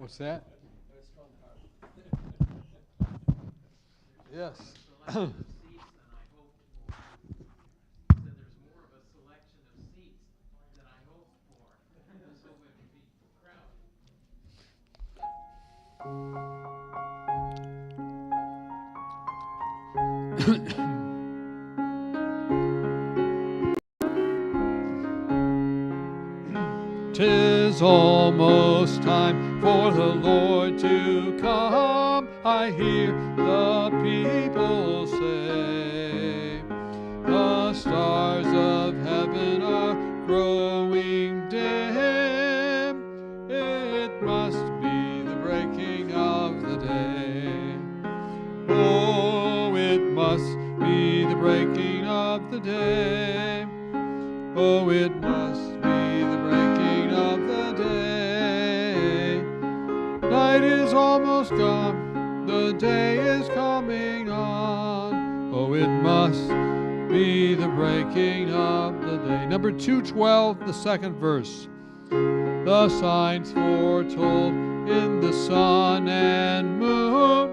What's that? Yes. Selection of seats than I hoped for. Said there's more of a selection of seats than I hoped for. I was hoping it would be crowded. 'Tis almost time for the Lord to come, I hear the people say. The stars of heaven are growing dim. It must be the breaking of the day. Oh, it must be the breaking of the day. Oh, it must be the breaking of the day. Night is almost gone, the day is coming on. Oh, it must be the breaking of the day. Number 212, the second verse. The signs foretold in the sun and moon,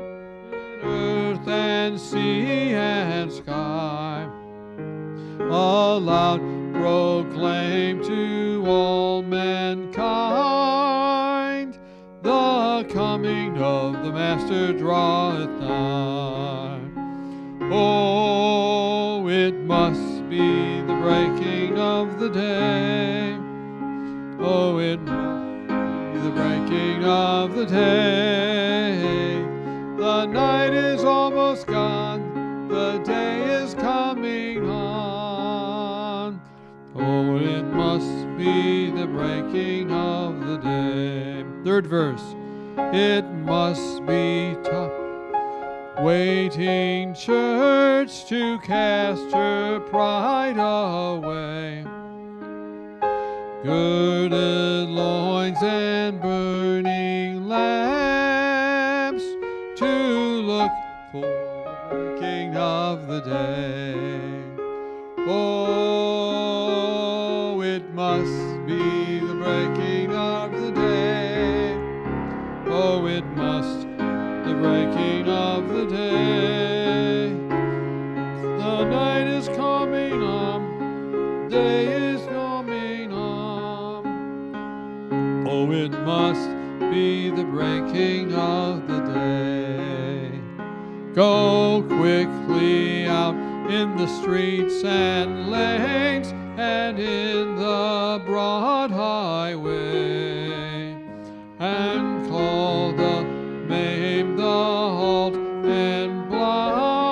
in earth and sea and sky, aloud proclaim to all mankind, the coming of the Master draweth nigh. Oh, it must be the breaking of the day. Oh, it must be the breaking of the day. The night is almost gone, the day is coming on. Oh, it must be the breaking of the day. Third verse. It must be tough, waiting church to cast her pride away. Girded loins and burning lamps to look for the breaking of the day. Oh, it must be the breaking of the day. Oh, it must be the breaking of the day. The night is coming on, day is coming on. Oh, it must be the breaking of the day. Go quickly out in the streets and lanes and in the broad highway, and call the maimed, the halt, and blind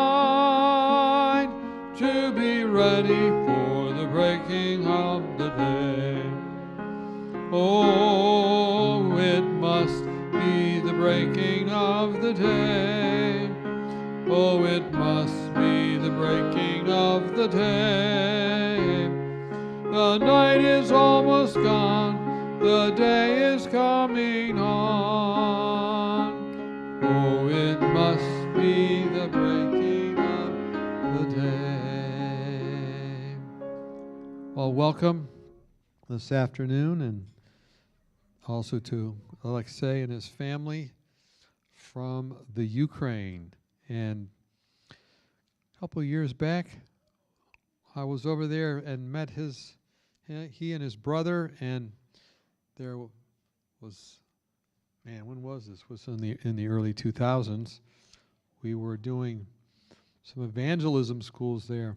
to be ready for the breaking of the day. Oh, it must be the breaking of the day. Oh, it must be the breaking of the day. The night is almost gone, the day is coming on. Oh, it must be the breaking of the day. Well, welcome this afternoon, and also to Alexei and his family from the Ukraine. And a couple of years back, I was over there and met he and his brother, and there was, man, when was this? It was in the early 2000s. We were doing some evangelism schools there,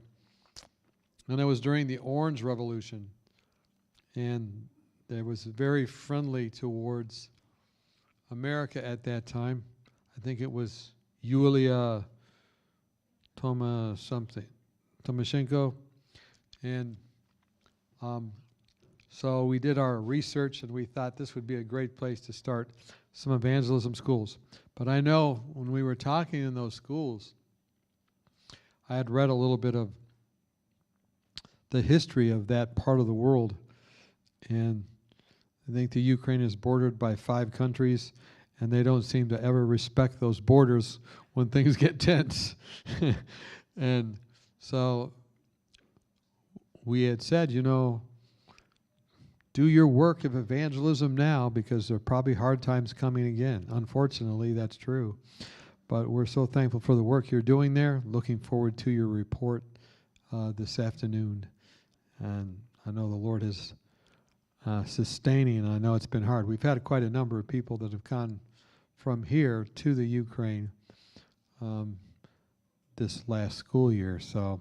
and it was during the Orange Revolution, and they was very friendly towards America at that time. I think it was Yulia Tomashenko, and so we did our research, and we thought this would be a great place to start some evangelism schools. But I know when we were talking in those schools, I had read a little bit of the history of that part of the world, and I think the Ukraine is bordered by 5 countries, and they don't seem to ever respect those borders when things get tense. And so we had said, do your work of evangelism now, because there are probably hard times coming again. Unfortunately, that's true. But we're so thankful for the work you're doing there. Looking forward to your report this afternoon. And I know the Lord is sustaining, and I know it's been hard. We've had quite a number of people that have gone from here to the Ukraine this last school year, so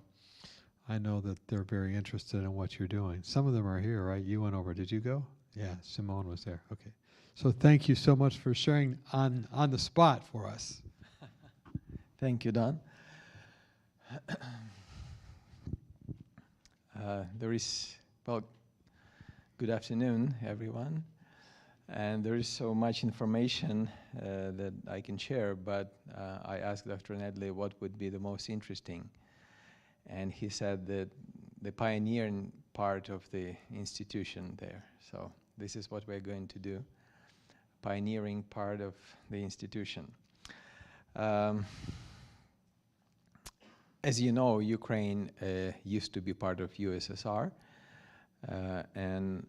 I know that they're very interested in what you're doing. Some of them are here, right? You went over. Did you go? Yeah, Simone was there. Okay. So thank you so much for sharing on the spot for us. Thank you, Don. Good afternoon, everyone. And there is so much information that I can share, but I asked Dr. Nedley what would be the most interesting. And he said that the pioneering part of the institution there. So this is what we're going to do, pioneering part of the institution. As you know, Ukraine used to be part of USSR, and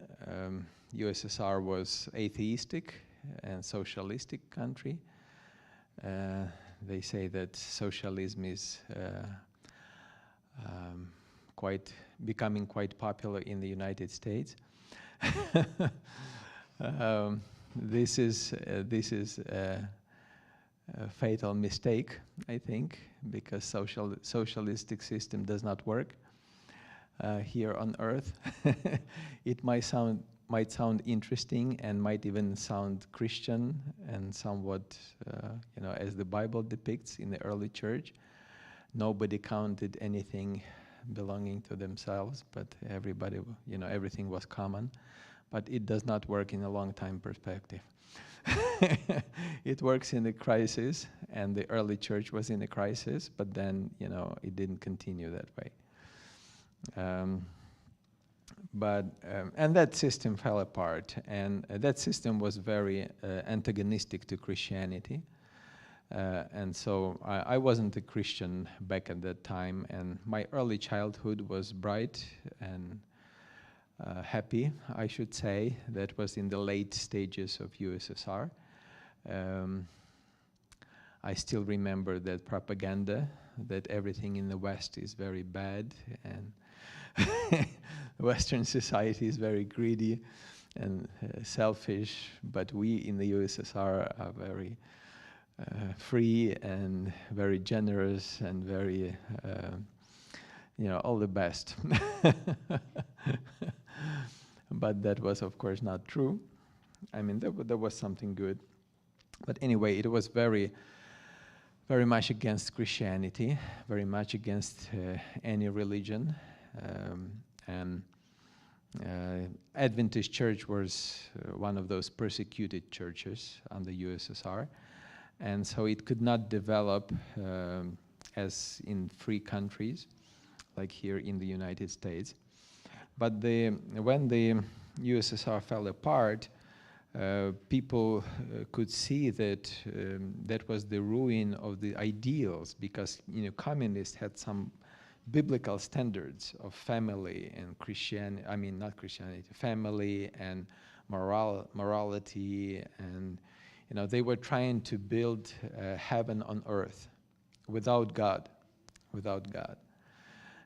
USSR was atheistic and socialistic country. They say that socialism is becoming quite popular in the United States. This is a fatal mistake, I think, because socialistic system does not work here on Earth. It might sound interesting and might even sound Christian and somewhat, as the Bible depicts in the early church. Nobody counted anything belonging to themselves, but everybody, everything was common. But it does not work in a long-time perspective. It works in the crisis, and the early church was in a crisis, but then, it didn't continue that way. And that system fell apart, and that system was very antagonistic to Christianity. And so I wasn't a Christian back at that time, and my early childhood was bright and happy, I should say. That was in the late stages of USSR. I still remember that propaganda, that everything in the West is very bad, and Western society is very greedy and selfish, but we in the USSR are very free and very generous and very, all the best. But that was, of course, not true. I mean, there was something good. But anyway, it was very, very much against Christianity, very much against any religion. And Adventist Church was one of those persecuted churches under USSR. And so it could not develop as in free countries, like here in the United States. But when the USSR fell apart, people could see that that was the ruin of the ideals, because communists had some biblical standards of family and family and morality, and they were trying to build heaven on earth without God.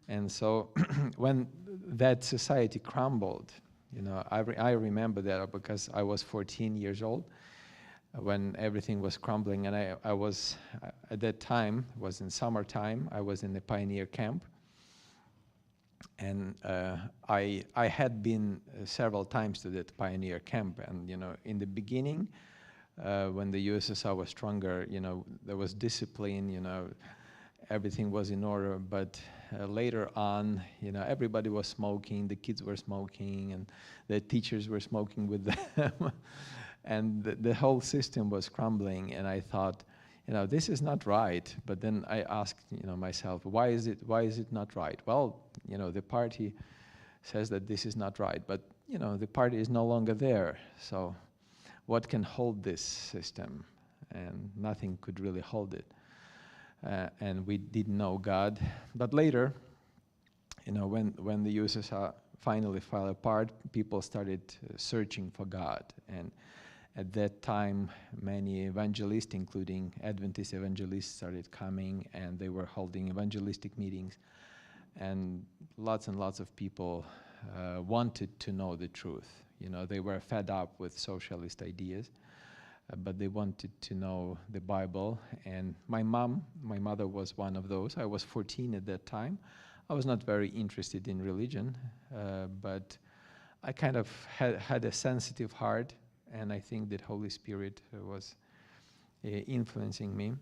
And so when that society crumbled, I remember that because I was 14 years old when everything was crumbling, and I was, at that time, was in summertime, I was in the pioneer camp. And I had been several times to that pioneer camp, and in the beginning, when the USSR was stronger, there was discipline, everything was in order. But later on, everybody was smoking, the kids were smoking, and the teachers were smoking with them, and the whole system was crumbling. And I thought, this is not right. But then I asked, myself, why is it not right? Well, the party says that this is not right, but the party is no longer there. So what can hold this system? And nothing could really hold it. And we didn't know God. But later, when the USSR finally fell apart, people started searching for God. And at that time, many evangelists, including Adventist evangelists, started coming, and they were holding evangelistic meetings. And lots of people wanted to know the truth. You know, they were fed up with socialist ideas, but they wanted to know the Bible. And my mother was one of those. I was 14 at that time. I was not very interested in religion, but I kind of had a sensitive heart, and I think that Holy Spirit was influencing me.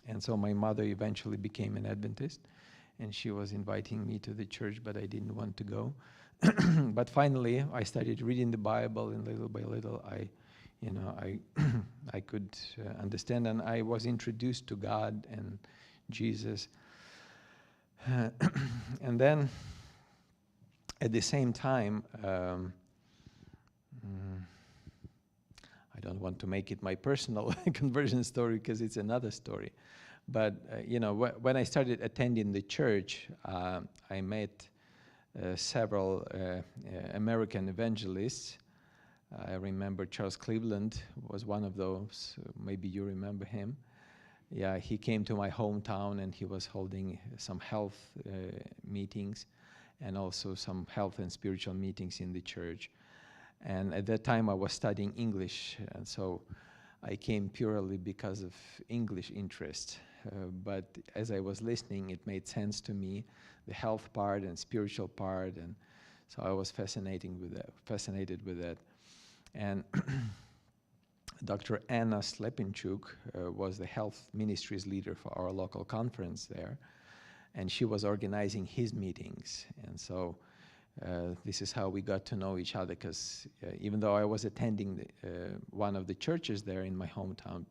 And so my mother eventually became an Adventist, and she was inviting me to the church, but I didn't want to go. But finally, I started reading the Bible, and little by little, I could understand, and I was introduced to God and Jesus. And then, at the same time, I don't want to make it my personal conversion story because it's another story. But when I started attending the church, I met several American evangelists. I remember Charles Cleveland was one of those. Maybe you remember him. Yeah, he came to my hometown, and he was holding some health meetings and also some health and spiritual meetings in the church. And at that time, I was studying English, and so I came purely because of English interest. But as I was listening, it made sense to me, the health part and spiritual part, and so I was fascinated with that. And Dr. Anna Slepinchuk was the health ministries leader for our local conference there, and she was organizing his meetings. And so this is how we got to know each other, because even though I was attending one of the churches there in my hometown,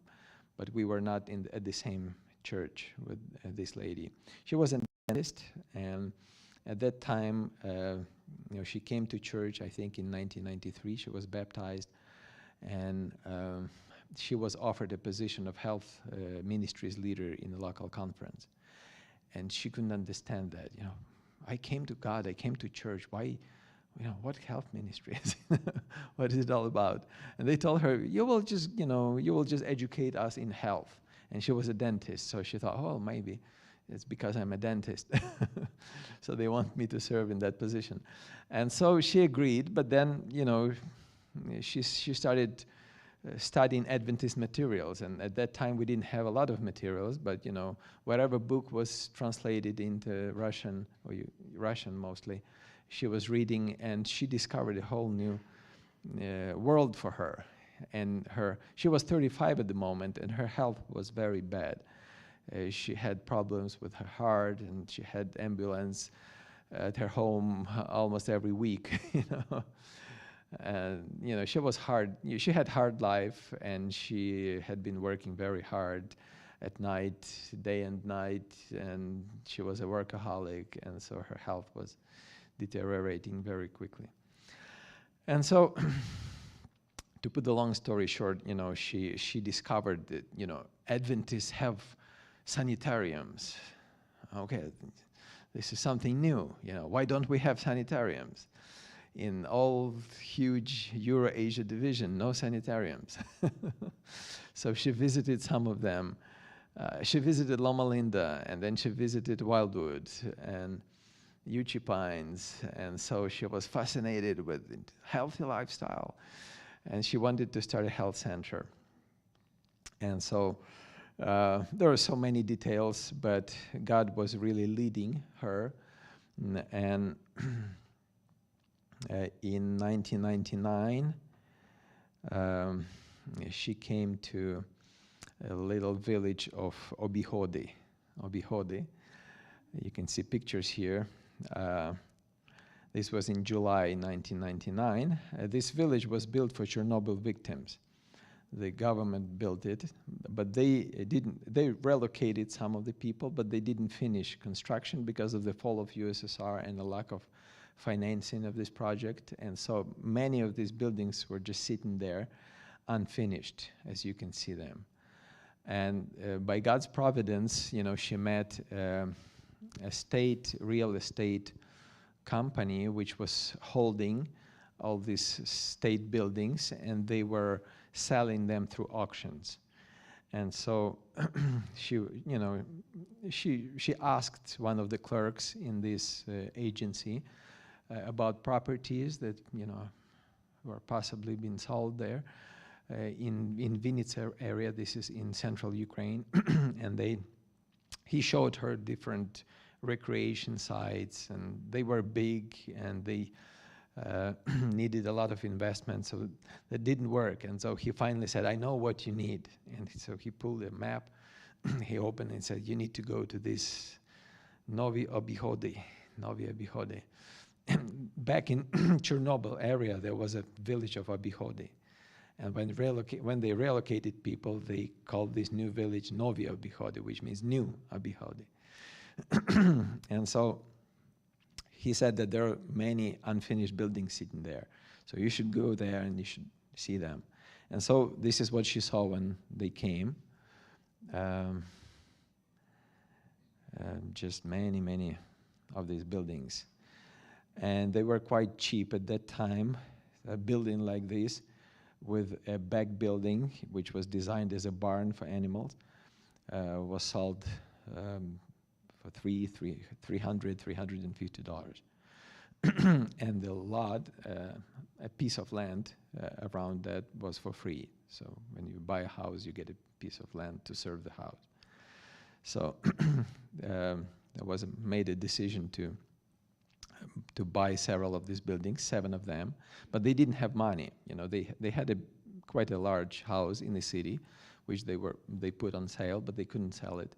but we were not at the same church with this lady. She was an Adventist, and at that time, she came to church, I think in 1993. She was baptized, and she was offered a position of health ministries leader in the local conference. And she couldn't understand that. I came to God, I came to church. Why, what health ministry is it? What is it all about? And they told her, you will just educate us in health. And she was a dentist, so she thought, oh, maybe it's because I'm a dentist. So they want me to serve in that position. And so she agreed, but then, she started studying Adventist materials. And at that time, we didn't have a lot of materials, but, whatever book was translated into Russian, or Russian mostly, she was reading, and she discovered a whole new world for her. And she was 35 at the moment, and her health was very bad. She had problems with her heart, and she had ambulance at her home almost every week. And she was hard. She had hard life, and she had been working very hard at night, day and night, and she was a workaholic, and so her health was deteriorating very quickly. And so, to put the long story short, she discovered that Adventists have sanitariums. Okay, this is something new. Why don't we have sanitariums? In all huge Euro-Asia division, no sanitariums. So she visited some of them. She visited Loma Linda, and then she visited Wildwood and Uchee Pines, and so she was fascinated with healthy lifestyle, and she wanted to start a health center. And so there are so many details, but God was really leading her, and in 1999, she came to a little village of Obihode. You can see pictures here. This was in July 1999. This village was built for Chernobyl victims. The government built it, but they relocated some of the people, but they didn't finish construction because of the fall of USSR and the lack of financing of this project. And so many of these buildings were just sitting there unfinished, as you can see them. And by God's providence, she met a real estate company which was holding all these state buildings, and they were selling them through auctions. And so she, you know, she asked one of the clerks in this agency about properties that, you know, were possibly being sold there in Vinnytsia area. This is in central Ukraine, and he showed her different recreation sites, and they were big, and they needed a lot of investment, so that didn't work. And so he finally said, I know what you need. And so he pulled a map, he opened and said, you need to go to this Novi Obihody. Back in Chernobyl area, there was a village of Obihody. And when they relocated people, they called this new village Novi Obihody, which means new Obihody. And so he said that there are many unfinished buildings sitting there. So you should go there and you should see them. And so this is what she saw when they came. Just many, many of these buildings. And they were quite cheap at that time. A building like this with a back building, which was designed as a barn for animals, was sold for $350. And the lot, a piece of land around that was for free. So when you buy a house, you get a piece of land to serve the house. So there was made a decision to buy several of these buildings, 7 of them, but they didn't have money. You know, they had quite a large house in the city, which they put on sale, but they couldn't sell it.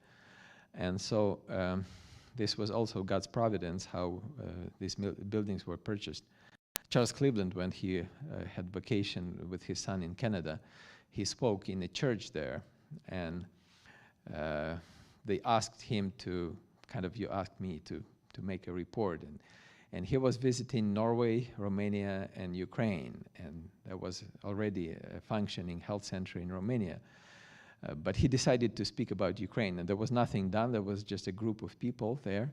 And so this was also God's providence, how these buildings were purchased. Charles Cleveland, when he had vacation with his son in Canada, he spoke in a church there, and they asked him to, you asked me to make a report. And he was visiting Norway, Romania, and Ukraine, and there was already a functioning health center in Romania. But he decided to speak about Ukraine, and there was nothing done. There was just a group of people there,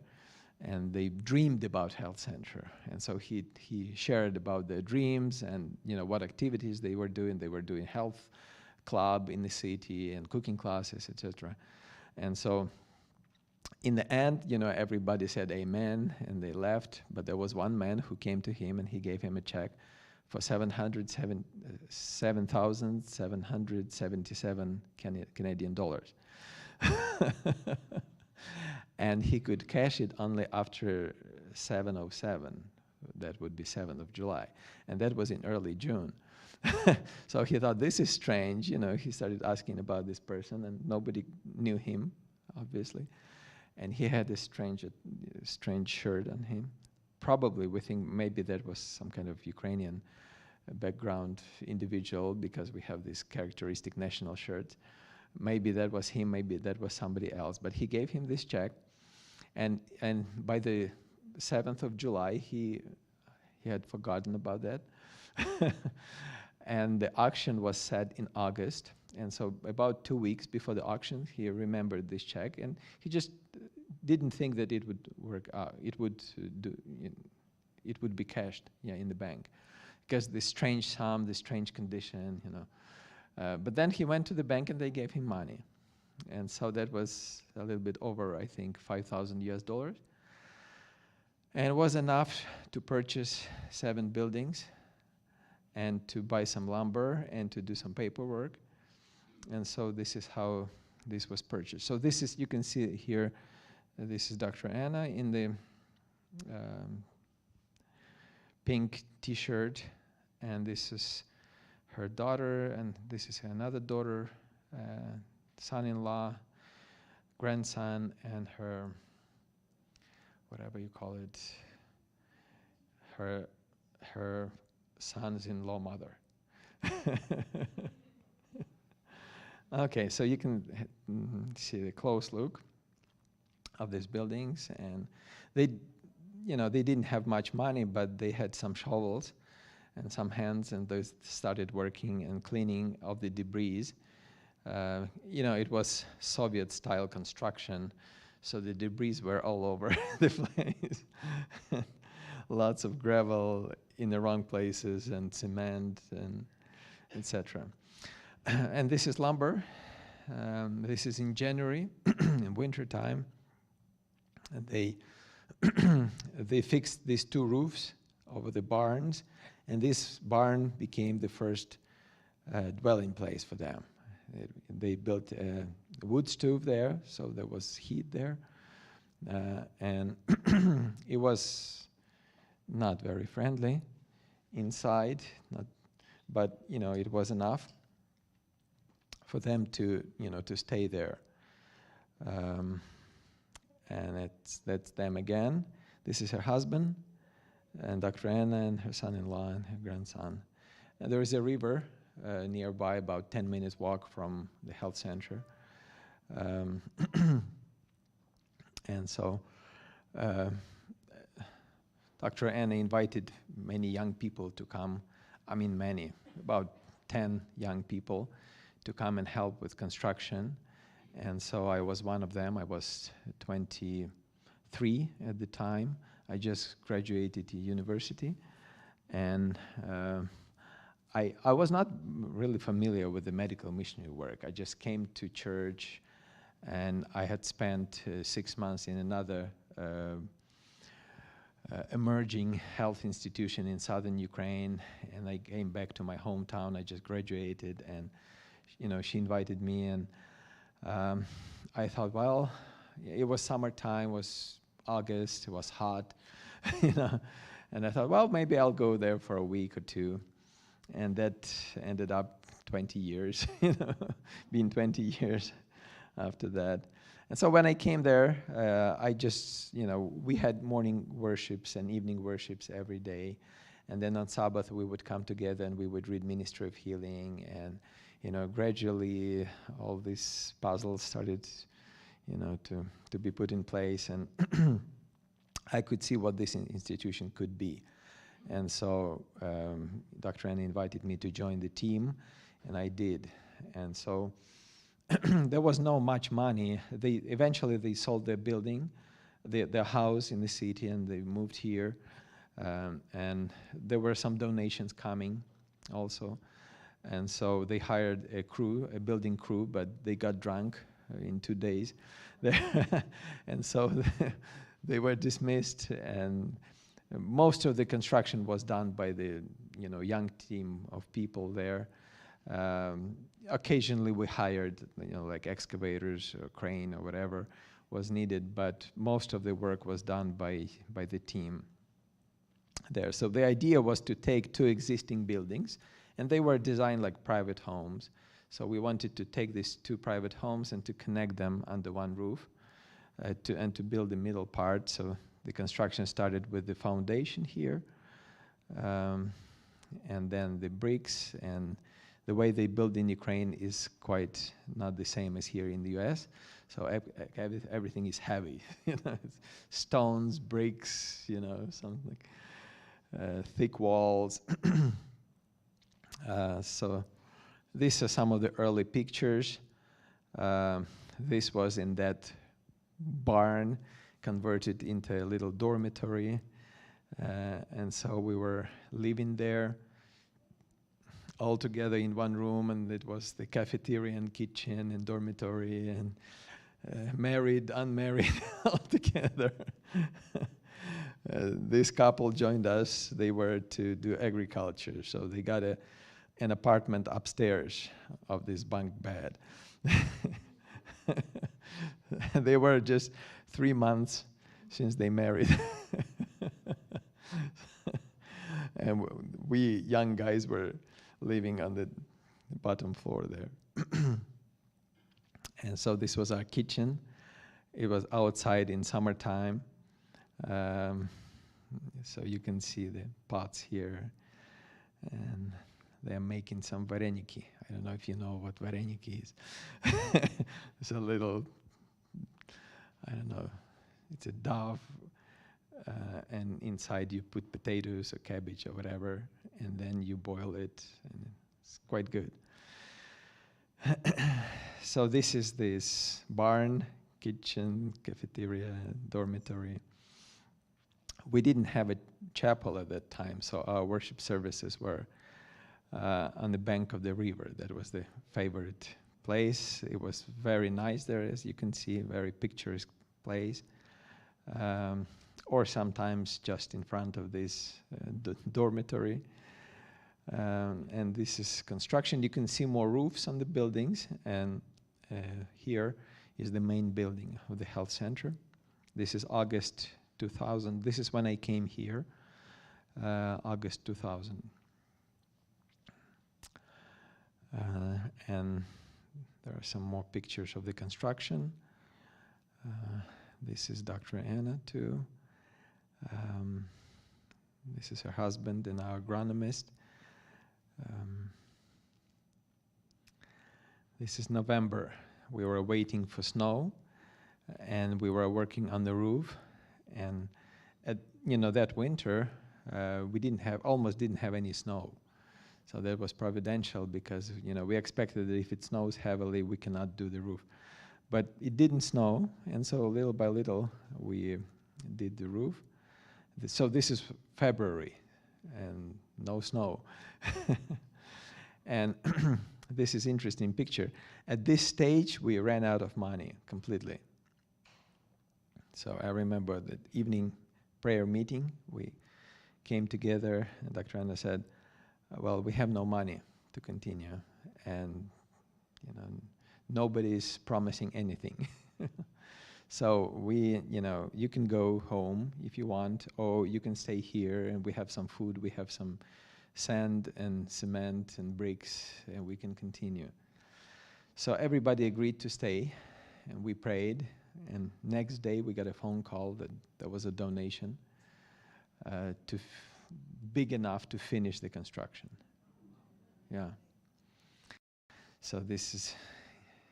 and they dreamed about health center. And so he shared about their dreams and, you know, what activities they were doing. They were doing health club in the city and cooking classes, etc. And so in the end, you know, everybody said amen, and they left. But there was one man who came to him, and he gave him a check for $7,777 Canadian dollars. And he could cash it only after 7/07. That would be 7th of July. And that was in early June. So he thought, this is strange. You know, he started asking about this person, and nobody knew him, obviously. And he had a strange shirt on him. Probably we think maybe that was some kind of Ukrainian background individual, because we have this characteristic national shirt. Maybe that was him, maybe that was somebody else. But he gave him this check, and by the 7th of July, he had forgotten about that. And the auction was set in August, and so about 2 weeks before the auction, he remembered this check, and he just didn't think that it would work out. It would be cashed, in the bank, because this strange sum, this strange condition, you know. But then he went to the bank, and they gave him money, and so that was a little bit over, I think, $5,000, and it was enough to purchase 7 buildings, and to buy some lumber, and to do some paperwork. And so this is how this was purchased. So this is, you can see it here, this is Dr. Anna in the pink t-shirt, and this is her daughter, and this is another daughter, son-in-law, grandson, and her, whatever you call it, her sons-in-law mother. Okay, so you can see the close look of these buildings, and they didn't have much money, but they had some shovels and some hands, and they started working and cleaning of the debris. It was Soviet-style construction, so the debris were all over the place. lots of gravel in the wrong places and cement and etc. And this is lumber. This is in January, in winter time. And they fixed these two roofs over the barns, and this barn became the first dwelling place for them. They built a wood stove there, so there was heat there, and it was not very friendly inside, but it was enough for them to to stay there. And that's them again. This is her husband, and Dr. Anna, and her son-in-law, and her grandson. And there is a river nearby, about 10 minutes walk from the health center. And so Dr. Anna invited many young people to come. I mean many, about 10 young people to come and help with construction. And so I was one of them. I was 23 at the time. I just graduated to university. And I was not really familiar with the medical missionary work. I just came to church, and I had spent 6 months in another emerging health institution in southern Ukraine, and I came back to my hometown. I just graduated, and she invited me, and I thought, well, it was summertime, it was August, it was hot, and I thought, well, maybe I'll go there for a week or two, and that ended up 20 years, been 20 years after that. And so when I came there, I just, we had morning worships and evening worships every day, and then on Sabbath we would come together and we would read Ministry of Healing, and gradually all these puzzles started, to be put in place, and I could see what this institution could be. And so Dr. Anna invited me to join the team, and I did. And so there was no much money. Eventually they sold their building, their house in the city, and they moved here. And there were some donations coming also. And so they hired a building crew, but they got drunk in 2 days. And so they were dismissed, and most of the construction was done by the young team of people there. Occasionally we hired like excavators or crane or whatever was needed, but most of the work was done by the team there. So the idea was to take 2 existing buildings, and they were designed like private homes. So we wanted to take these 2 private homes and to connect them under one roof, and to build the middle part. So the construction started with the foundation here, and then the bricks. And the way they build in Ukraine is quite not the same as here in the US. So everything is heavy, it's stones, bricks, something like thick walls. So these are some of the early pictures. This was in that barn converted into a little dormitory. And so we were living there all together in one room, and it was the cafeteria and kitchen and dormitory, and married, unmarried, all together. This couple joined us. They were to do agriculture, so they got an apartment upstairs of this bunk bed. They were just 3 months since they married. And we young guys were living on the bottom floor there. And so this was our kitchen. It was outside in summertime. So you can see the pots here. And they're making some vareniki. I don't know if you know what vareniki is. It's a little, I don't know, it's a dough, and inside you put potatoes or cabbage or whatever, and then you boil it, and it's quite good. So this is this barn, kitchen, cafeteria, dormitory. We didn't have a chapel at that time, so our worship services were on the bank of the river. That was the favorite place. It was very nice there, as you can see, a very picturesque place. Or sometimes just in front of this dormitory. And this is construction. You can see more roofs on the buildings, and here is the main building of the health center. This is August 2000. This is when I came here, August 2000. And there are some more pictures of the construction. This is Dr. Anna too. This is her husband and our agronomist. This is November. We were waiting for snow, and we were working on the roof. And that winter, we almost didn't have any snow. So that was providential, because we expected that if it snows heavily, we cannot do the roof. But it didn't snow, and so little by little we did the roof. So this is February, and no snow. And this is interesting picture. At this stage, we ran out of money completely. So I remember that evening prayer meeting, we came together, and Dr. Anna said, well, we have no money to continue, and nobody's promising anything. So you can go home if you want, or you can stay here, and we have some food, we have some sand and cement and bricks, and we can continue. So everybody agreed to stay, and we prayed, and next day we got a phone call that there was a donation big enough to finish the construction. Yeah. So this is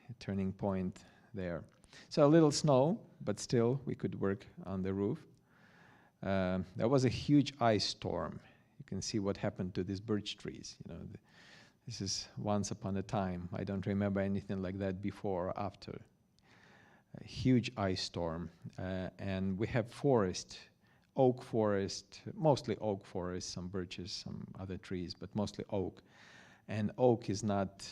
a turning point there. So a little snow, but still we could work on the roof. There was a huge ice storm. You can see what happened to these birch trees. This is once upon a time. I don't remember anything like that before or after. A huge ice storm, and we have forest, oak forest, mostly oak forest, some birches, some other trees, but mostly oak. And oak is not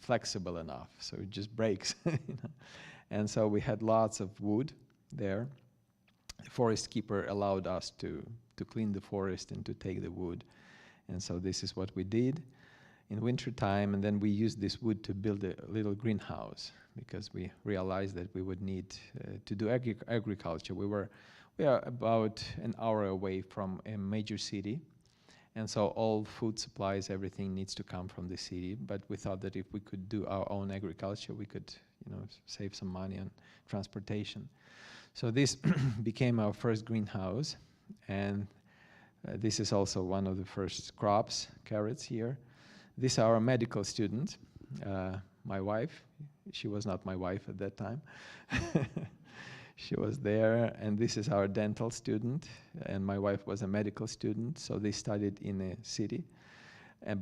flexible enough, so it just breaks. And so we had lots of wood there. The forest keeper allowed us to clean the forest and to take the wood. And so this is what we did in winter time, and then we used this wood to build a little greenhouse, because we realized that we would need to do agriculture. We are about an hour away from a major city, and so all food supplies, everything needs to come from the city. But we thought that if we could do our own agriculture, we could save some money on transportation. So this became our first greenhouse, and this is also one of the first crops, carrots here. These are our medical students. My wife, she was not my wife at that time. She was there, and this is our dental student, and my wife was a medical student, so they studied in a city.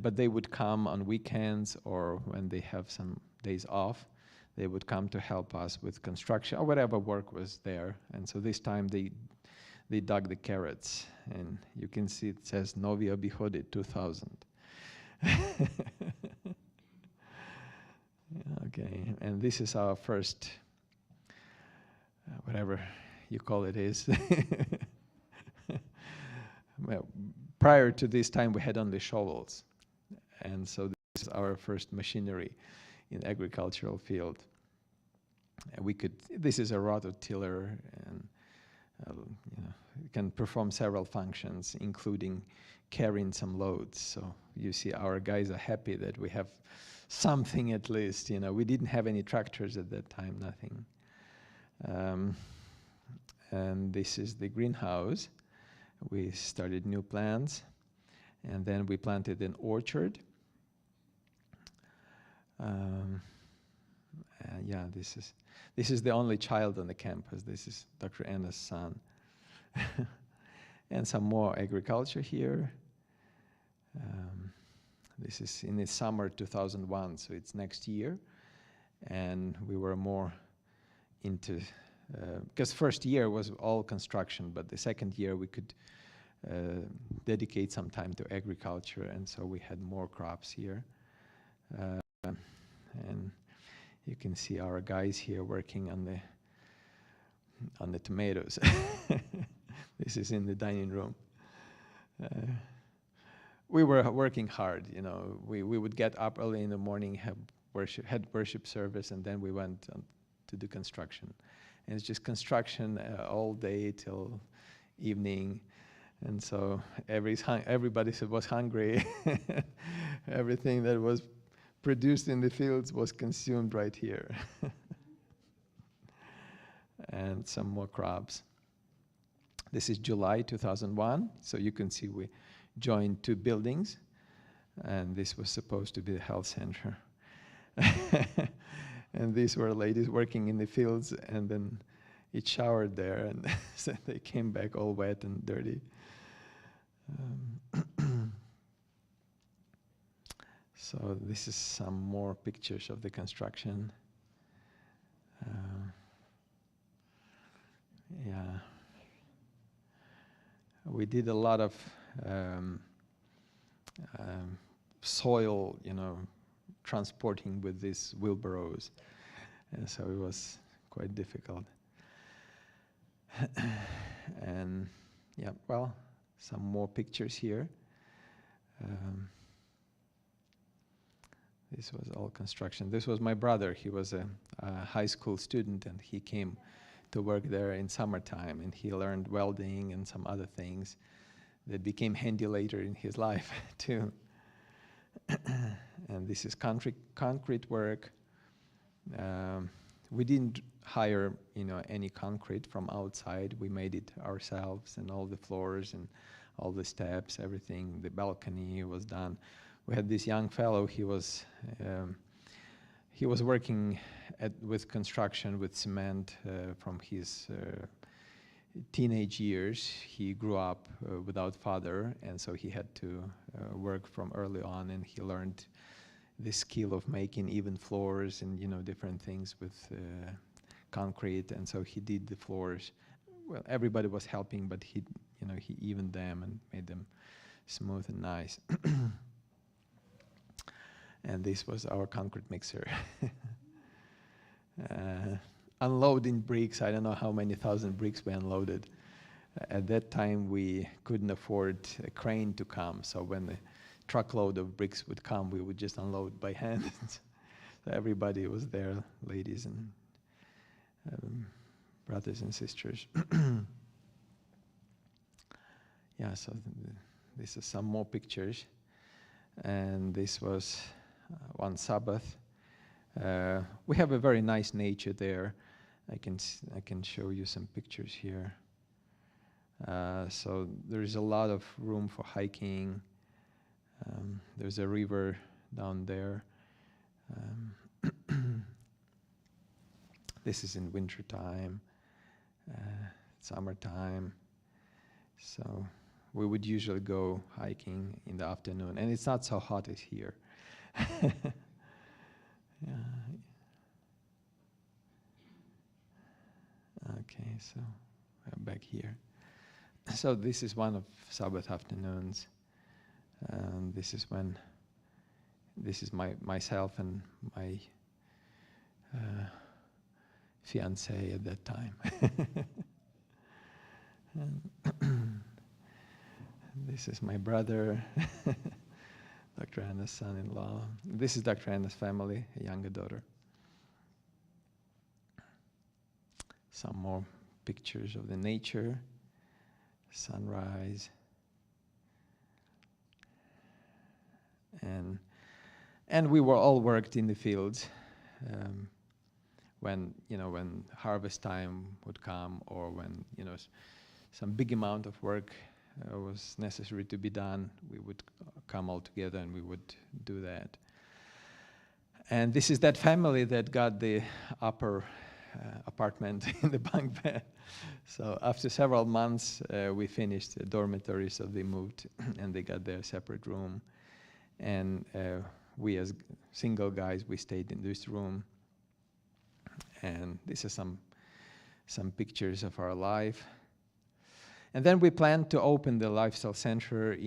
But they would come on weekends, or when they have some days off, they would come to help us with construction or whatever work was there. And so this time they dug the carrots, and you can see it says Novia Bihodi 2000. Okay, and this is our first, whatever you call it is. Well, prior to this time, we had only shovels, and so this is our first machinery in agricultural field. And this is a rototiller, and it can perform several functions, including carrying some loads. So you see our guys are happy that we have something at least. We didn't have any tractors at that time, nothing. And this is the greenhouse. We started new plants, and then we planted an orchard. Yeah, this is the only child on the campus. This is Dr. Anna's son. And some more agriculture here. This is in the summer 2001, so it's next year. And we were more into because first year was all construction, but the second year we could dedicate some time to agriculture, and so we had more crops here. And you can see our guys here working on the tomatoes. This is in the dining room. We were working hard, you know. We would get up early in the morning, had worship service, and then we went to do construction. And it's just construction all day till evening. And so everybody was hungry. Everything that was produced in the fields was consumed right here. And some more crops. This is July 2001. So you can see we joined 2 buildings. And this was supposed to be the health center. And these were ladies working in the fields, and then it showered there, and so they came back all wet and dirty. So this is some more pictures of the construction. Yeah, we did a lot of soil, you know, transporting with these wheelbarrows, and so it was quite difficult. And yeah, well, some more pictures here. This was all construction. This was my brother. He was a high school student, and he came to work there in summertime, and he learned welding and some other things that became handy later in his life too. And this is concrete work. We didn't hire, you know, any concrete from outside. We made it ourselves, and all the floors and all the steps, everything. The balcony was done. We had this young fellow. He was working with construction with cement from his teenage years. He grew up without father, and so he had to work from early on, and he learned the skill of making even floors and, you know, different things with concrete. And so he did the floors. Well, everybody was helping, but he, you know, he evened them and made them smooth and nice. And this was our concrete mixer. Unloading bricks, I don't know how many thousand bricks we unloaded. At that time, we couldn't afford a crane to come, so when the truckload of bricks would come, we would just unload by hand. So everybody was there, ladies and brothers and sisters. Yeah, so this is some more pictures. And this was one Sabbath. We have a very nice nature there. I can show you some pictures here. So there is a lot of room for hiking. There's a river down there. This is in winter time, summertime. So we would usually go hiking in the afternoon, and it's not so hot as here. Yeah. Okay, so we're back here. So this is one of Sabbath afternoons. This is myself and my fiancée at that time. This is my brother, Dr. Anna's son-in-law. This is Dr. Anna's family, a younger daughter. Some more pictures of the nature, sunrise. And we were all worked in the fields. When harvest time would come, or when some big amount of work was necessary to be done, we would come all together and we would do that. And this is that family that got the upper apartment in the bunk bed. So after several months, we finished the dormitory, so they moved and they got their separate room. And we as single guys, we stayed in this room. And this is some some pictures of our life. And then we planned to open the Lifestyle Center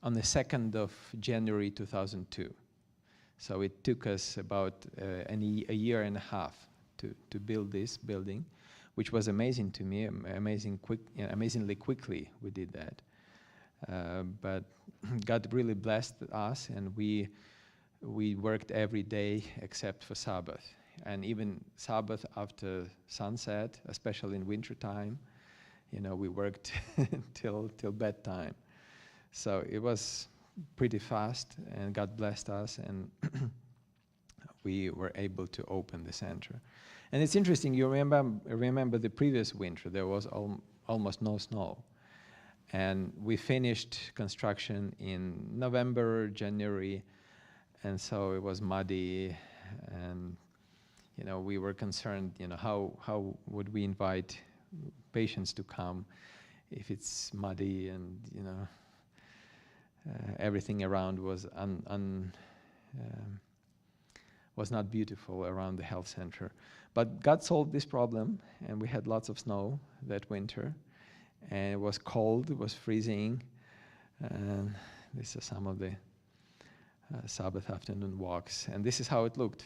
on the 2nd of January 2002. So it took us about a year and a half to build this building, which was amazing to me, amazingly quickly we did that. But God really blessed us, and we worked every day except for Sabbath. And even Sabbath after sunset, especially in winter time, we worked till bedtime. So it was pretty fast, and God blessed us, and we were able to open the center. And it's interesting, you remember the previous winter, there was almost no snow. And we finished construction in November, January, and so it was muddy, and we were concerned, how would we invite patients to come if it's muddy, and everything around was was not beautiful around the health center. But God solved this problem, and we had lots of snow that winter, and it was cold, it was freezing, and these are some of the Sabbath afternoon walks, and this is how it looked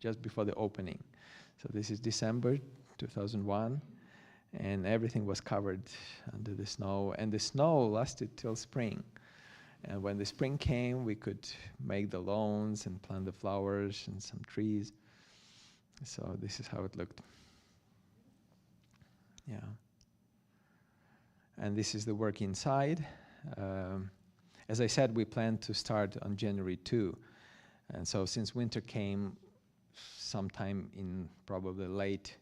just before the opening. So this is December 2001, and everything was covered under the snow, and the snow lasted till spring. And when the spring came, we could make the lawns and plant the flowers and some trees. So this is how it looked. Yeah. And this is the work inside. As I said, we planned to start on January 2. And so since winter came sometime in probably late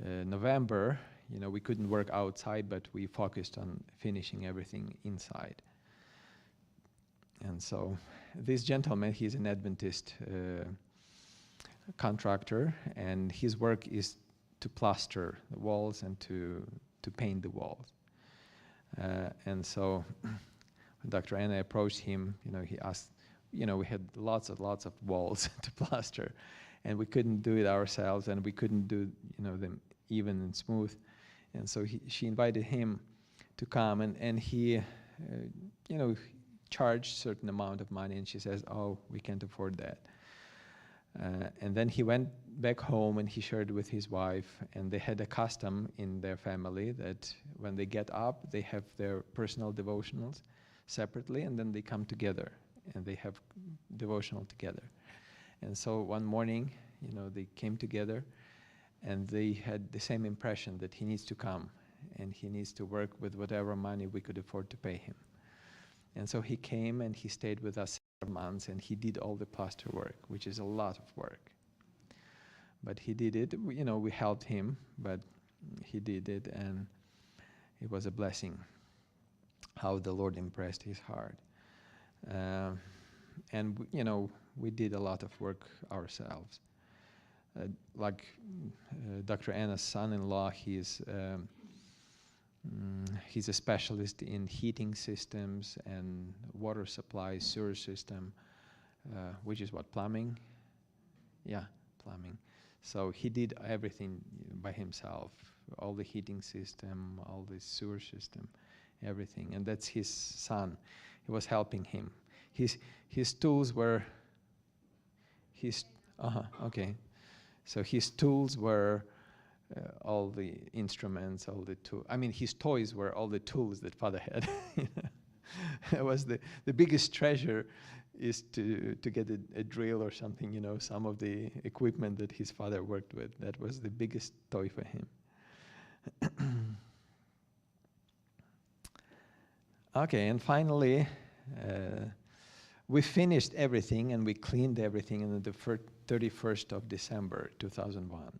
November, we couldn't work outside, but we focused on finishing everything inside. And so this gentleman, he's an Adventist contractor, and his work is to plaster the walls and to paint the walls. And so when Dr. Anna approached him, he asked, we had lots of walls to plaster, and we couldn't do it ourselves, and we couldn't do them even and smooth. And so she invited him to come, and he charged certain amount of money, and she says, oh, we can't afford that. And then he went back home, and he shared with his wife, and they had a custom in their family that when they get up, they have their personal devotionals separately, and then they come together, and they have devotional together. And so one morning, they came together, and they had the same impression that he needs to come, and he needs to work with whatever money we could afford to pay him. And so he came, and he stayed with us 7 months, and he did all the plaster work, which is a lot of work. But he did it. We helped him, but he did it, and it was a blessing how the Lord impressed his heart. And we did a lot of work ourselves. Dr. Anna's son-in-law, he's a specialist in heating systems and water supply, sewer system, which is what, plumbing? Yeah, plumbing. So he did everything by himself, all the heating system, all the sewer system, everything. And that's his son. He was helping him. His tools were okay. So his tools were all the instruments, all the tools. I mean, his toys were all the tools that Father had. It was the biggest treasure is to get a drill or something, some of the equipment that his father worked with. That was the biggest toy for him. Okay, and finally, we finished everything, and we cleaned everything on the 31st of December 2001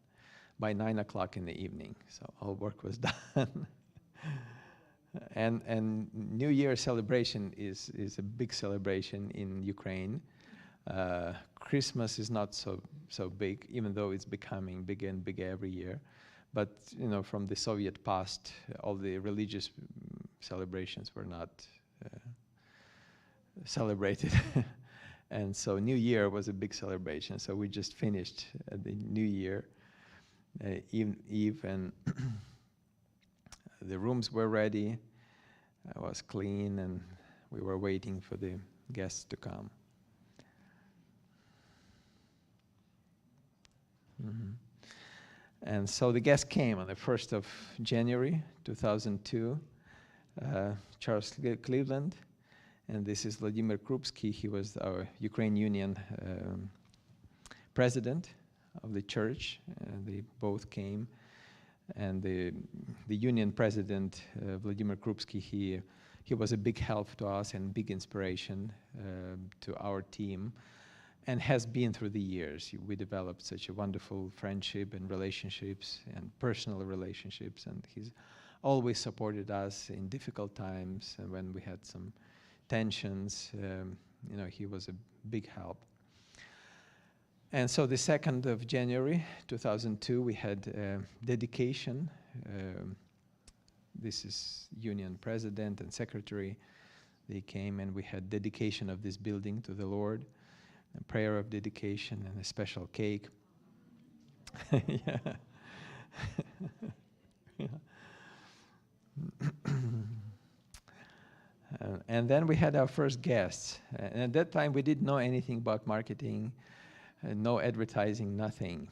by 9 o'clock in the evening. So all work was done. And New Year celebration is a big celebration in Ukraine. Christmas is not so big, even though it's becoming bigger and bigger every year. But from the Soviet past, all the religious celebrations were not celebrated. And so New Year was a big celebration. So we just finished the New Year. Eve, and the rooms were ready. I was clean, and we were waiting for the guests to come. And so the guests came on the 1st of January 2002. Charles Cleveland, and this is Vladimir Krupski. He was our Ukraine Union president of the church. They both came, and the union president, Vladimir Krupski, he was a big help to us and big inspiration to our team, and has been through the years. We developed such a wonderful friendship and relationships and personal relationships, and he's always supported us in difficult times, and when we had some tensions, he was a big help. And so the 2nd of January 2002, we had dedication. This is union president and secretary. They came, and we had dedication of this building to the Lord, a prayer of dedication, and a special cake. Yeah. Yeah. And then we had our first guests. And at that time, we didn't know anything about marketing, no advertising, nothing.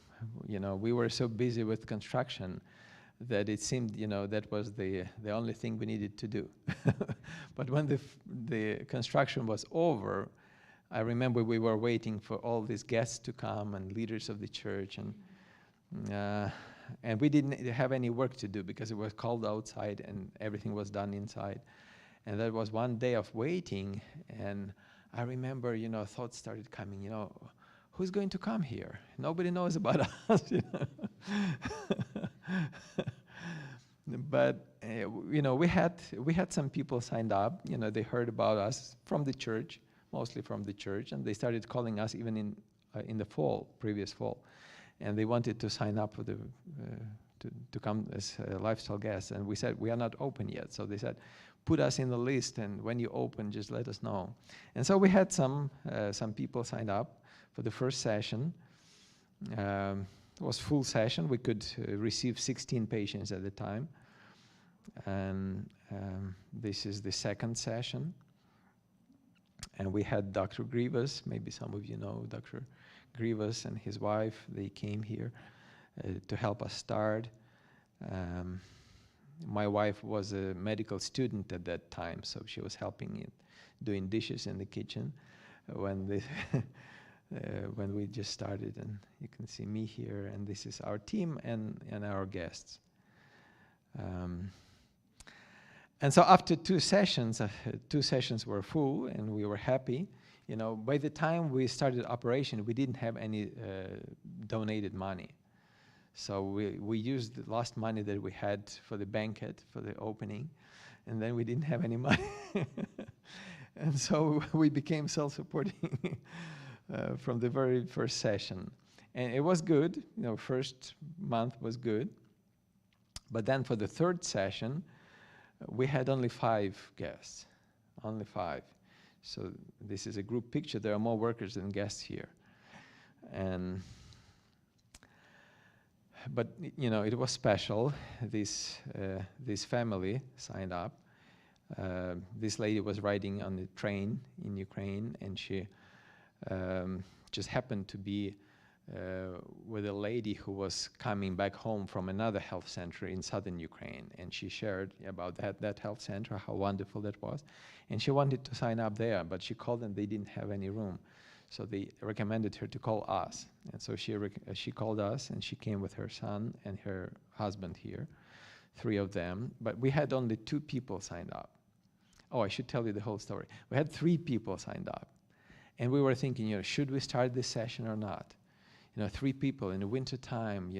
We were so busy with construction that it seemed, that was the only thing we needed to do. But when the construction was over, I remember we were waiting for all these guests to come and leaders of the church, and we didn't have any work to do because it was cold outside and everything was done inside. And that was one day of waiting, and I remember, thoughts started coming, who's going to come here? Nobody knows about us. But we had some people signed up. They heard about us from the church, mostly from the church, and they started calling us even in the previous fall, and they wanted to sign up for to come as lifestyle guests. And we said, we are not open yet. So they said, put us in the list, and when you open, just let us know. And so we had some people signed up for the first session. It was full session. We could receive 16 patients at the time. And this is the second session. And we had Dr. Grivas. Maybe some of you know Dr. Grivas and his wife. They came here to help us start. My wife was a medical student at that time, so she was helping doing dishes in the kitchen when we just started. And you can see me here, and this is our team and our guests. And so after two sessions were full, and we were happy. By the time we started operation, we didn't have any donated money. So we used the last money that we had for the banquet, for the opening, and then we didn't have any money. And so we became self-supporting from the very first session. And it was good, first month was good. But then for the third session, we had only 5 guests, only 5. So this is a group picture. There are more workers than guests here. But it was special. This family signed up. This lady was riding on the train in Ukraine, and she just happened to be with a lady who was coming back home from another health center in southern Ukraine, and she shared about that health center, how wonderful that was, and she wanted to sign up there, but she called and they didn't have any room. So they recommended her to call us. And so she called us, and she came with her son and her husband here, 3 of them. But we had only 2 people signed up. Oh, I should tell you the whole story. We had 3 people signed up. And we were thinking, should we start this session or not? 3 people in the winter time,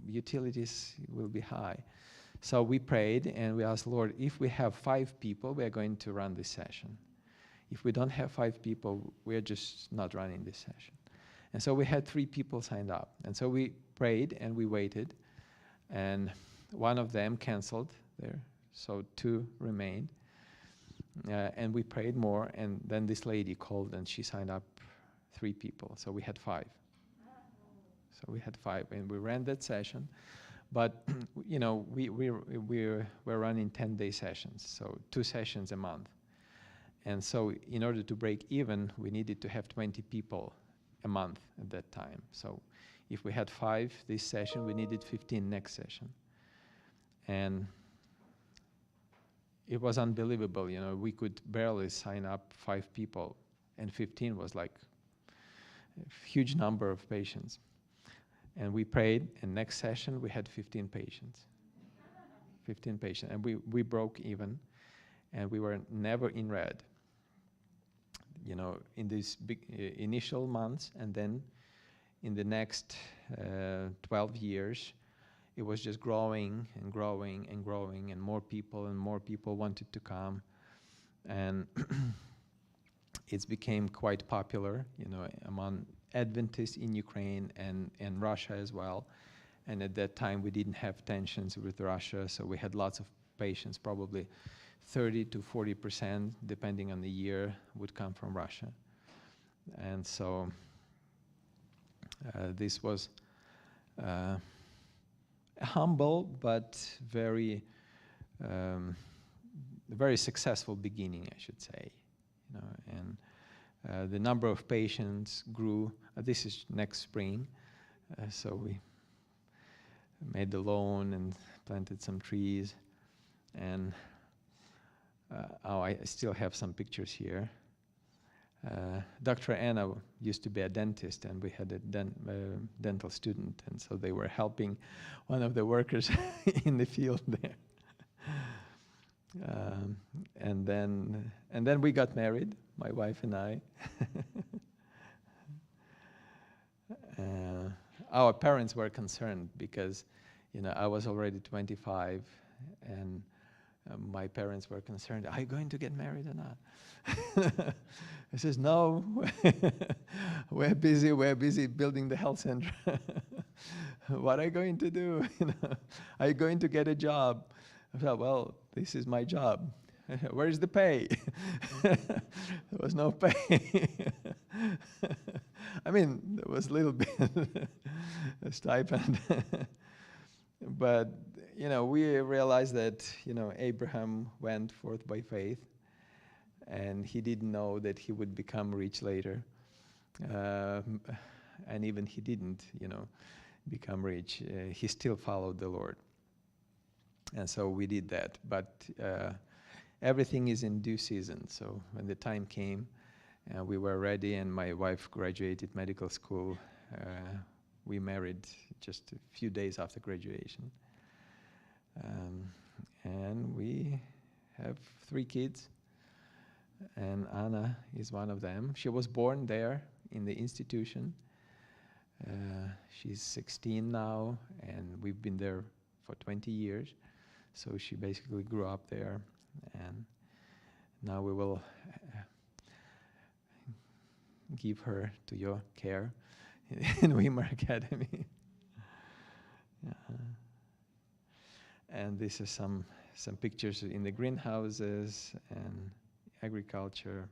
utilities will be high. So we prayed, and we asked, Lord, if we have 5 people, we are going to run this session. If we don't have 5 people, we're just not running this session. And so we had 3 people signed up. And so we prayed and we waited. And one of them canceled there, so 2 remained. And we prayed more, and then this lady called and she signed up 3 people. So we had 5. So we had 5, and we ran that session. But you know, we're running 10-day sessions, so 2 sessions a month. And so in order to break even, we needed to have 20 people a month at that time. So if we had 5 this session, we needed 15 next session. And it was unbelievable, you know, we could barely sign up 5 people, and 15 was like a huge number of patients. And we prayed, and next session we had 15 patients. 15 patients, and we broke even, and we were never in red. You know, in these big initial months, and then in the next 12 years, it was just growing and growing and growing, and more people wanted to come, and it's became quite popular, you know, among Adventists in Ukraine and Russia as well. And at that time, we didn't have tensions with Russia, so we had lots of patients, probably 30 to 40%, depending on the year, would come from Russia. And so this was a humble but very successful beginning, I should say. You know, and the number of patients grew. This is next spring, so we made the lawn and planted some trees, and I still have some pictures here. Dr. Anna used to be a dentist, and we had a dental student, and so they were helping one of the workers in the field there. And then we got married, my wife and I. Our parents were concerned because, you know, I was already 25, and my parents were concerned, are you going to get married or not? I says, no, we're busy building the health center. What are you going to do? You know, are you going to get a job? I thought, well, this is my job. Where's the pay? There was no pay. I mean, there was a little bit a stipend. But, you know, we realized that, you know, Abraham went forth by faith, and he didn't know that he would become rich later. And even he didn't, you know, become rich. He still followed the Lord. And so we did that. But everything is in due season. So when the time came, we were ready, and my wife graduated medical school. We married just a few days after graduation. And we have 3 kids, and Anna is one of them. She was born there in the institution. She's 16 now, and we've been there for 20 years. So she basically grew up there, and now we will give her to your care in Weimar Academy. And this is some pictures in the greenhouses and agriculture.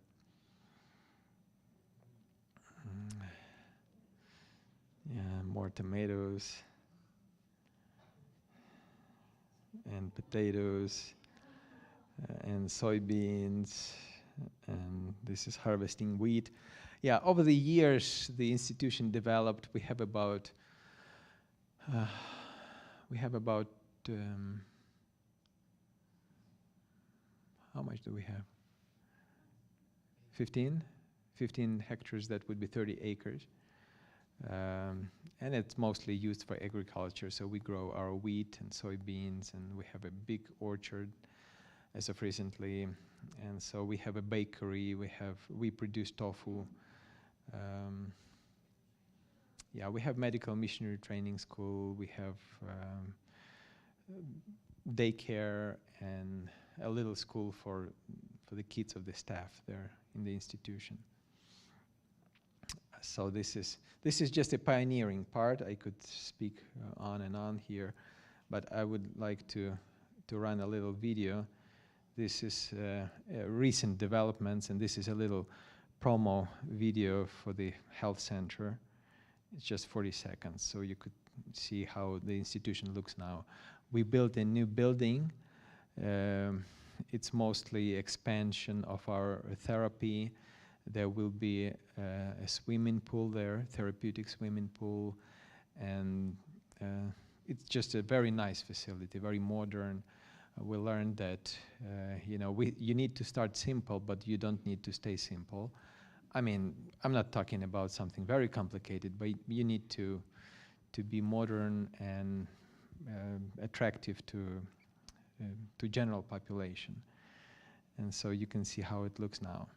Yeah, more tomatoes and potatoes and soybeans, and this is harvesting wheat. Yeah, over the years the institution developed. We have about how much do we have? 15 hectares. That would be 30 acres. And it's mostly used for agriculture, so we grow our wheat and soybeans, and we have a big orchard as of recently, and so we have a bakery, we produce tofu. Yeah, we have medical missionary training school, we have daycare, and a little school for the kids of the staff there in the institution. So this is just a pioneering part. I could speak on and on here, but I would like to run a little video. This is recent developments, and this is a little promo video for the health center. It's just 40 seconds, so you could see how the institution looks now. We built a new building. It's mostly expansion of our therapy. There will be a swimming pool there, therapeutic swimming pool, and it's just a very nice facility, very modern. We learned that you need to start simple, but you don't need to stay simple. I mean, I'm not talking about something very complicated, but you need to be modern and attractive to general population. And so you can see how it looks now.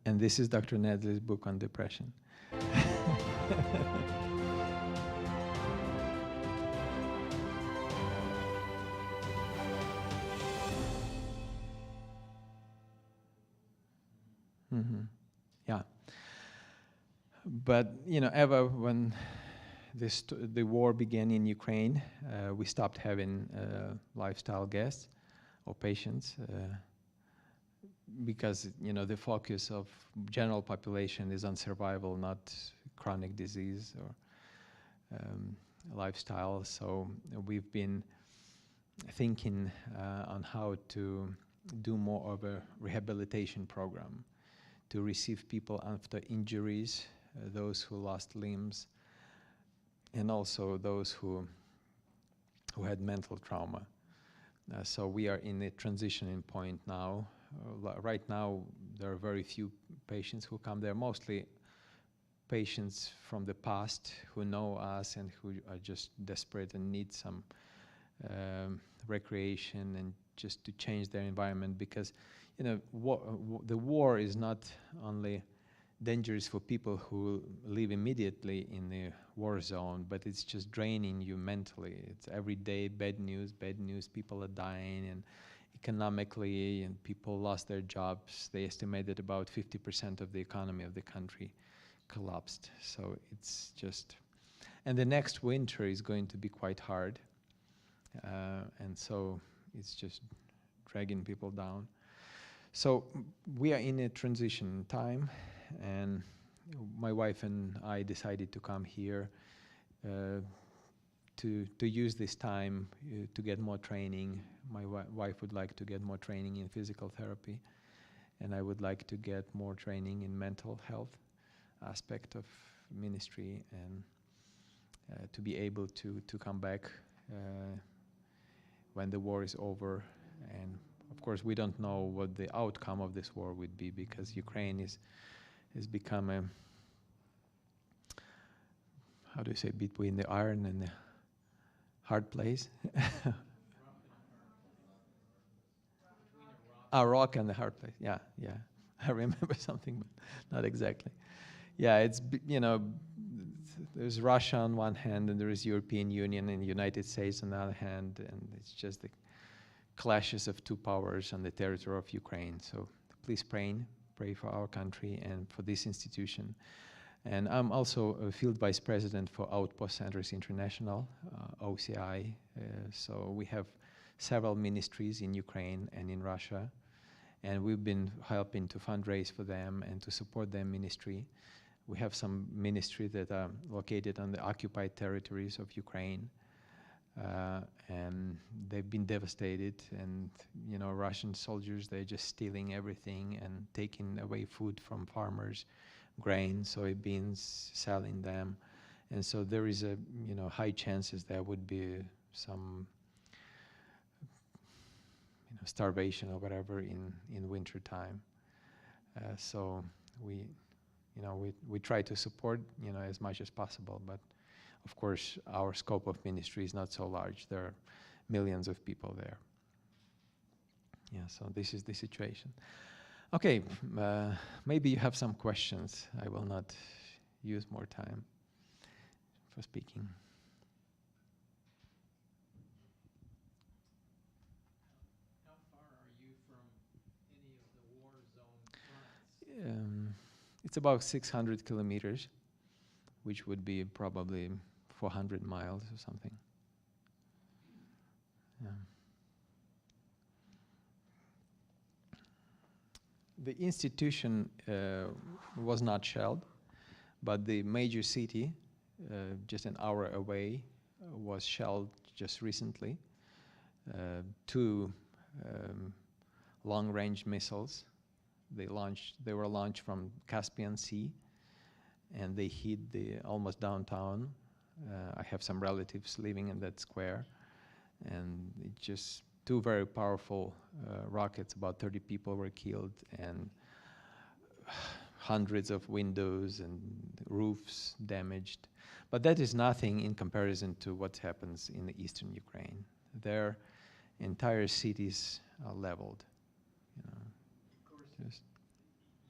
And this is Dr. Nedley's book on depression. Yeah. But, Eva, when the war began in Ukraine, we stopped having lifestyle guests or patients. Because the focus of general population is on survival, not chronic disease or lifestyle. So we've been thinking on how to do more of a rehabilitation program to receive people after injuries, those who lost limbs, and also those who had mental trauma. So we are in a transitioning point now. Right now, there are very few patients who come there, mostly patients from the past who know us and who are just desperate and need some recreation and just to change their environment, because the war is not only dangerous for people who live immediately in the war zone, but it's just draining you mentally. It's every day bad news, people are dying, and economically, and people lost their jobs. They estimated about 50% of the economy of the country collapsed. So it's just, and the next winter is going to be quite hard. And so it's just dragging people down. So we are in a transition time, and my wife and I decided to come here to use this time to get more training. My wife would like to get more training in physical therapy, and I would like to get more training in mental health aspect of ministry, and to be able to come back when the war is over. And of course, we don't know what the outcome of this war would be, because Ukraine has become a, how do you say, between the iron and the hard place. A rock and the hard place. Yeah. I remember something, but not exactly. Yeah, it's, there's Russia on one hand, and there is European Union and the United States on the other hand, and it's just the clashes of two powers on the territory of Ukraine. So please pray for our country and for this institution. And I'm also a field vice president for Outpost Centers International, OCI. So we have several ministries in Ukraine and in Russia, and we've been helping to fundraise for them and to support their ministry. We have some ministry that are located on the occupied territories of Ukraine, and they've been devastated. And Russian soldiers, they're just stealing everything and taking away food from farmers, grain, soybeans, selling them. And so there is a high chances there would be some starvation or whatever in winter time. So we try to support as much as possible, but of course our scope of ministry is not so large. There are millions of people there. Yeah, so this is the situation. Okay, maybe you have some questions. I will not use more time for speaking. How far are you from any of the war zone fronts? It's about 600 kilometers, which would be probably 400 miles or something. Yeah. The institution was not shelled, but the major city, just an hour away, was shelled just recently. Two long-range missiles. They were launched from Caspian Sea, and they hit the almost downtown. I have some relatives living in that square, and it just two very powerful rockets. About 30 people were killed, and hundreds of windows and roofs damaged. But that is nothing in comparison to what happens in the eastern Ukraine. Their entire cities are leveled. You know, Of course, just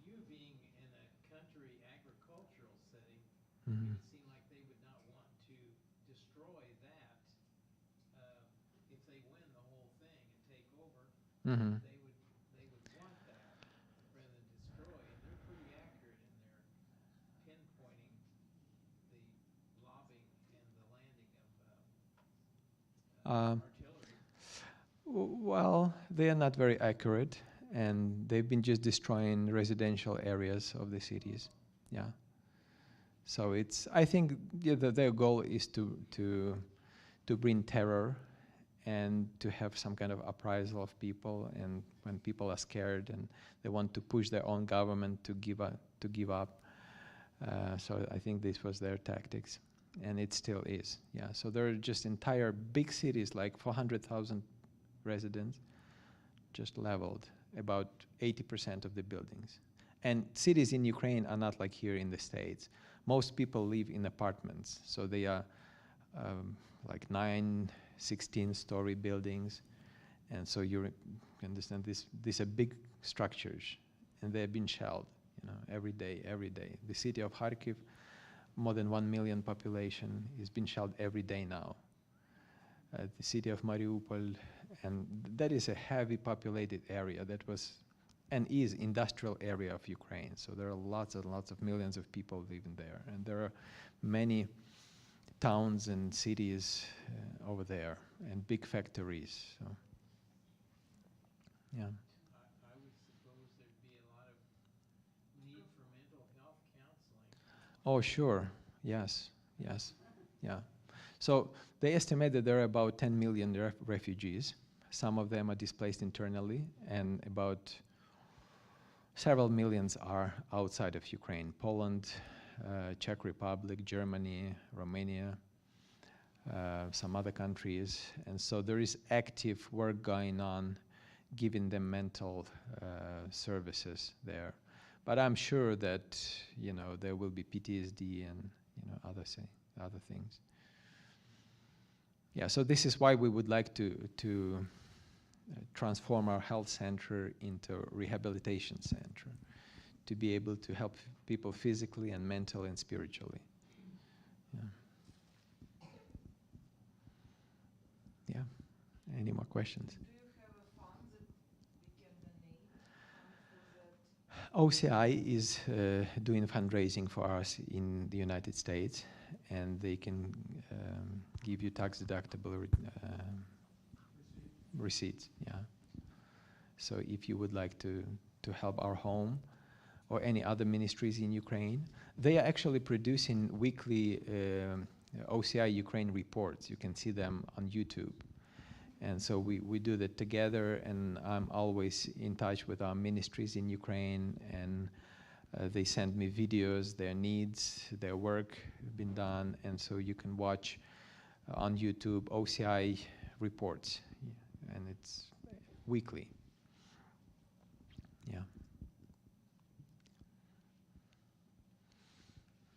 you being in a country agricultural setting, it mhm. would seem like they would not want to destroy that. If they win the whole thing and take over, Mhm. they would want that rather than destroy. And they're pretty accurate in their pinpointing the lobbing and the landing Um, of artillery. Well, they are not very accurate, and they've been just destroying residential areas of the cities. Yeah. So I think that their goal is to bring terror and to have some kind of uprisal of people. And when people are scared and they want to push their own government to give up. So I think this was their tactics, and it still is. Yeah. So there are just entire big cities, like 400,000 residents, just leveled, about 80% of the buildings. And cities in Ukraine are not like here in the States. Most people live in apartments, so they are like 9, 16-story buildings. And so you understand these are big structures, and they've been shelled, every day. The city of Kharkiv, more than 1 million population, is being shelled every day now. The city of Mariupol, and that is a heavy populated area that was and is industrial area of Ukraine. So there are lots and lots of millions of people living there, and there are many towns and cities over there and big factories. So, yeah. I would suppose there'd be a lot of need for mental health counseling. Oh, sure. Yes. Yeah. So they estimate that there are about 10 million refugees. Some of them are displaced internally, and about several millions are outside of Ukraine: Poland, Czech Republic, Germany, Romania, some other countries. And so there is active work going on, giving them mental services there. But I'm sure that there will be PTSD and other things. Yeah. So this is why we would like to transform our health center into a rehabilitation center, to be able to help people physically and mentally and spiritually. Yeah. Any more questions? Do you have a fund that we can donate fund for that? OCI is doing fundraising for us in the United States, and they can give you tax-deductible receipts. Yeah. So if you would like to help our home or any other ministries in Ukraine, they are actually producing weekly OCI Ukraine reports. You can see them on YouTube. And so we do that together, and I'm always in touch with our ministries in Ukraine, and they send me videos, their needs, their work been done, and so you can watch on YouTube OCI reports, and it's weekly. Yeah.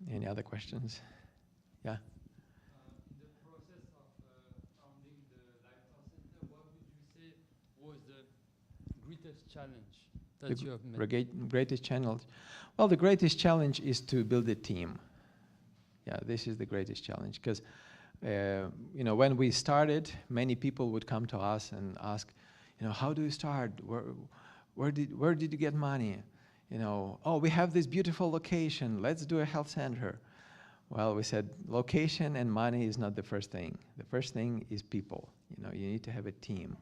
Any other questions? Yeah. In the process of founding the Lifestyle Center, what would you say was the greatest challenge that you have met? Greatest challenge? Well, the greatest challenge is to build a team. Yeah, this is the greatest challenge because, when we started, many people would come to us and ask, how do you start? Where did you get money? Oh, we have this beautiful location. Let's do a health center. Well, we said location and money is not the first thing. The first thing is people. You need to have a team.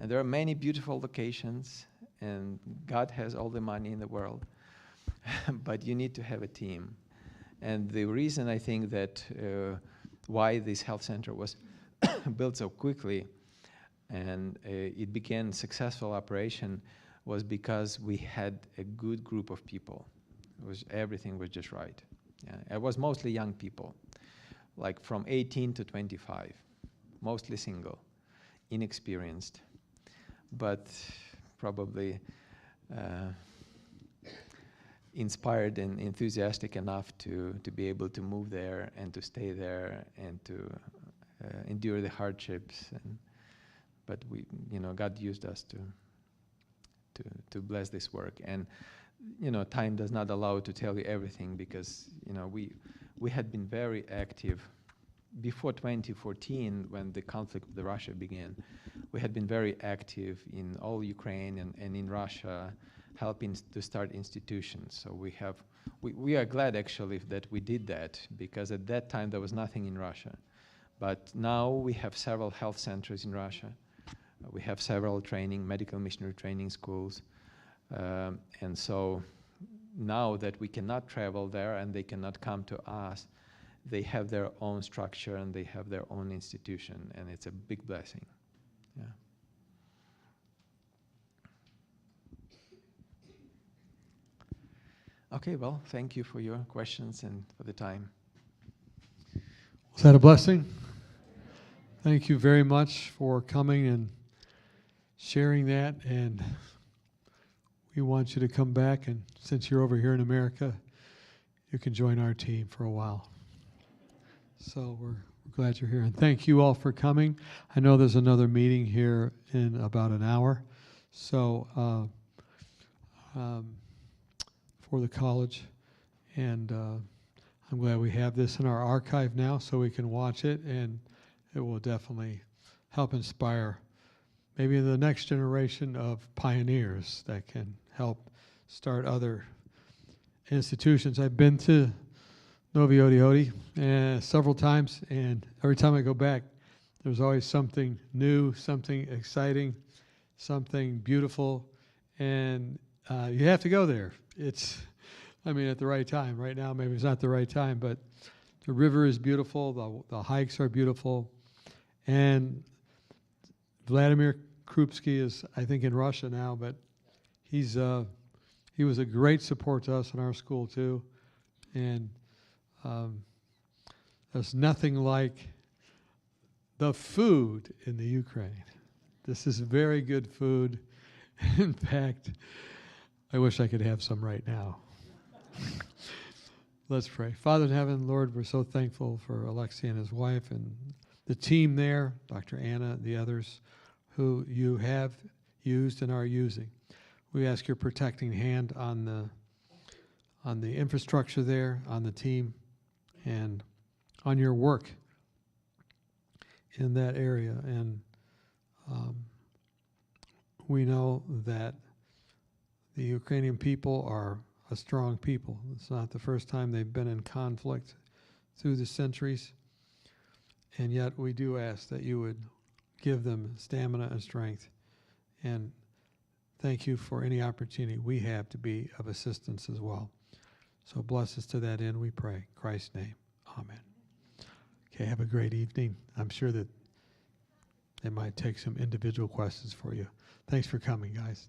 And there are many beautiful locations, and God has all the money in the world, but you need to have a team. And the reason I think that why this health center was built so quickly and it began successful operation was because we had a good group of people. Everything was just right. Yeah. It was mostly young people, like from 18 to 25, mostly single, inexperienced, but probably inspired and enthusiastic enough to be able to move there and to stay there and to endure the hardships. But God used us to bless this work. And time does not allow to tell you everything because we had been very active before 2014 when the conflict with Russia began. We had been very active in all Ukraine and in Russia, helping to start institutions. So we are glad actually that we did that because at that time there was nothing in Russia. But now we have several health centers in Russia. We have several medical missionary training schools. And so now that we cannot travel there and they cannot come to us, they have their own structure and they have their own institution, and it's a big blessing. Yeah. Okay, well, thank you for your questions and for the time. Was that a blessing? Thank you very much for coming and sharing that, and we want you to come back, and since you're over here in America, you can join our team for a while. So we're glad you're here, and thank you all for coming. I know there's another meeting here in about an hour, so for the college, and I'm glad we have this in our archive now so we can watch it, and it will definitely help inspire maybe the next generation of pioneers that can help start other institutions. I've been to Novi Otioti several times, and every time I go back, there's always something new, something exciting, something beautiful, and you have to go there. At the right time. Right now, maybe it's not the right time, but the river is beautiful, the hikes are beautiful, and Vladimir Krupski is, I think, in Russia now, but he was a great support to us in our school too, and there's nothing like the food in the Ukraine. This is very good food. In fact, I wish I could have some right now. Let's pray. Father in heaven, Lord, we're so thankful for Alexei and his wife and the team there, Dr. Anna, the others who you have used and are using. We ask your protecting hand on the infrastructure there, on the team, and on your work in that area. And we know that the Ukrainian people are a strong people. It's not the first time they've been in conflict through the centuries. And yet we do ask that you would give them stamina and strength. And thank you for any opportunity we have to be of assistance as well. So bless us to that end, we pray. In Christ's name, amen. Okay, have a great evening. I'm sure that they might take some individual questions for you. Thanks for coming, guys.